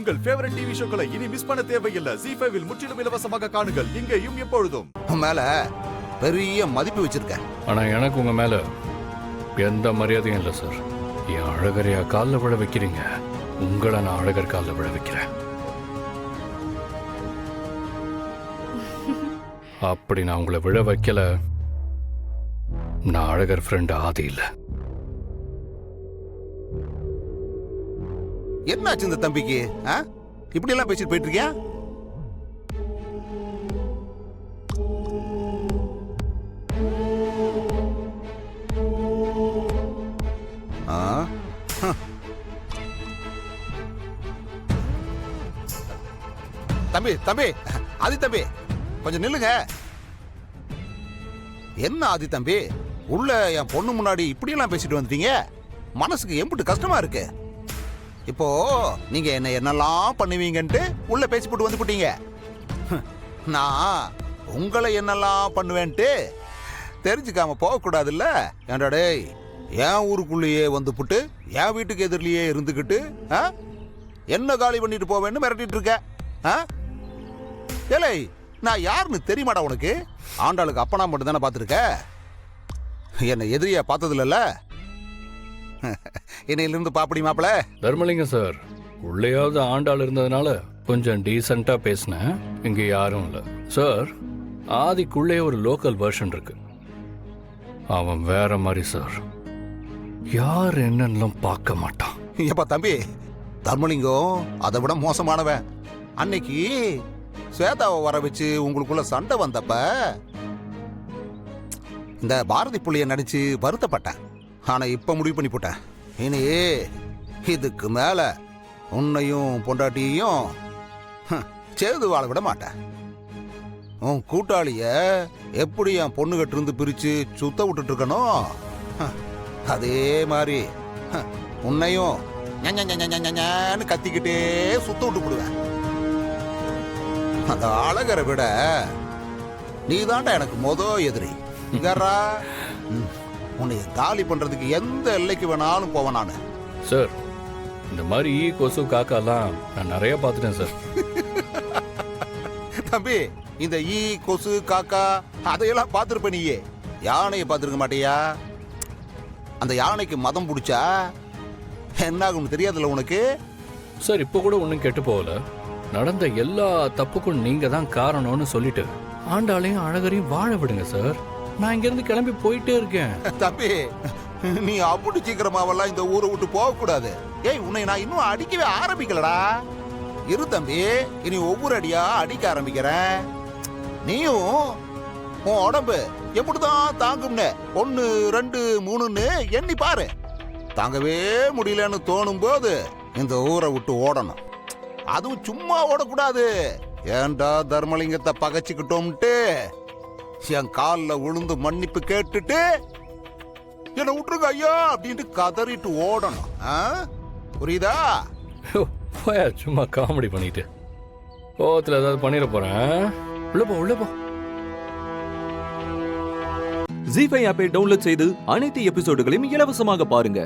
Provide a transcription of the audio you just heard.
உங்கள் favourite TV ஷோக்களை இனி miss பண்ண தேவையில்லை. ZEE5 இல் முற்றிலும் இலவசமாக காணுங்கள். இங்கேயும் எப்பொழுதும். மேல பெரிய மதிப்பு வச்சிருக்க. ஆனா எனக்கு உங்க மேல எந்த மரியாதையும் இல்லை சார். என் அழகரையா காலில் விழ வைக்கிறீங்க, உங்களை நான் அழகர் காலில் விழ வைக்கிறேன். அப்படி நான் உங்களை விழ வைக்கல, நான் அழகர் ஃப்ரெண்ட் ஆதி இல்லை. என்னாச்சு இந்த தம்பிக்கு? இப்படி எல்லாம் பேசிட்டு போயிட்டு இருக்கியா? தம்பி தம்பி ஆதி தம்பி கொஞ்சம் நில்லுங்க. என்ன ஆதி தம்பி, உள்ள என் பொண்ணு முன்னாடி இப்படி எல்லாம் பேசிட்டு வந்துட்டீங்க? மனசுக்கு எம்பிட்டு கஷ்டமா இருக்கு. இப்போ நீங்க என்னெல்லாம் பண்ணுவீங்கன்ட்டு உள்ள பேசி போட்டு வந்து போட்டீங்க. நான் உங்களை என்னெல்லாம் பண்ணுவேன்ட்டு தெரிஞ்சுக்காம போக கூடாதுல்ல. ஏன்டா டேய், என் ஊருக்குள்ளேயே வந்து புட்டு என் வீட்டுக்கு எதிரிலேயே இருந்துக்கிட்டு என்ன காலி பண்ணிட்டு போவேன்னு மிரட்டிட்டு இருக்க. ஏலே, நான் யாருன்னு தெரியுமாடா உனக்கு? ஆண்டாளுக்கு அப்பனா மட்டும் தானே பார்த்துருக்க, என்னை எதிரியா பார்த்தது இல்லைல்ல. இன்னையிலிருந்து பாப்படி மாப்பிள. தர்மலிங்கம் சார், உள்ளேயாவது ஆண்டாள் இருந்ததுனால கொஞ்சம் டீசெண்டா பேசினேன். இங்க யாரும் இல்லை சார். ஆதிக்குள்ளே ஒரு லோக்கல் வெர்ஷன் இருக்கு, அவன் வேற மாதிரி சார். யார் என்னெல்லாம் பார்க்க மாட்டான். ஏப்பா தம்பி, தர்மலிங்கம் அதை விட மோசமானவன். அன்னைக்கு ஸ்வேதாவை வர வச்சு உங்களுக்குள்ள சண்டை வந்தப்ப இந்த பாரதி புள்ளிய நடிச்சு வருத்தப்பட்டேன். ஆனா இப்ப முடிவு பண்ணி போட்டேன், இனி இதுக்கு மேல உன்னையும் பொண்டாட்டியையும் சேது வாழ விட மாட்டேன். உன் கூட்டாளிய எப்படி என் பொண்ணுகிட்ட இருந்து பிரிச்சு சுத்த விட்டுட்டு இருக்கணும், அதே மாதிரி உன்னையும் கத்திக்கிட்டே சுத்த விட்டு போடுவேன். அந்த அழகரை விட நீ தாண்டா எனக்கு எதிரி. உன்னை காலி பண்றதுக்கு எந்த எல்லைக்கு வேணாலும் போவேன் நானு. சார், இந்த மாதிரி கொசு காக்காலாம் நான் நிறைய பார்த்துட்டேன் சார். தம்பி, இந்த கொசு காக்கா அதையெல்லாம் பார்த்துருப்ப நீயே. யானையை பார்த்துருக்க மாட்டியா? அந்த யானைக்கு மதம் பிடிச்சா என்ன ஆகும்னு தெரியாதுல்ல உனக்கு? சார், இப்போ கூட ஒன்றும் கெட்டு போகல. நடந்த எல்லா தப்புக்கும் நீங்க தான் காரணம்னு சொல்லிட்டு ஆண்டாளையும் அழகரையும் வாழ விடுங்க சார். நான் இங்க இருந்து கிளம்பி போயிட்டே இருக்கேன். தம்பி, நீ அப்படி சீக்கிரமாவெல்லாம் இந்த ஊரை விட்டு போக கூடாது. ஏய், உன்னை நான் இன்னும் அடிக்கவே ஆரம்பிக்கலடா. இரு தம்பி, இனி ஒவ்வொரு அடியா அடிக்க ஆரம்பிக்கிறேன். நீயும் உன் உடம்பு எப்படிதான் தாங்கும்னு 1 2 3ன்னு எண்ணி பாரு. தாங்கவே முடியலன்னு தோணும் போது இந்த ஊரை விட்டு ஓடணும். அதுவும் சும்மா ஓடக்கூடாது. ஏன்டா தர்மலிங்கத்தை பகைச்சுக்கிட்டோம்ட்டு என் காலில் விழுந்து மன்னிப்பு கேட்டுட்டு என்ன விட்டுருங்க ஐயா அப்படின்ட்டு கதறிட்டு ஓடணும். புரியுதா? சும்மா காமெடி பண்ணிட்டு கோவத்தில் ஏதாவது பண்ணிட போறேன். உள்ள போ. ZEE5 ஆப்பை டவுன்லோட் செய்து அனைத்து எபிசோடுகளையும் இலவசமாக பாருங்க.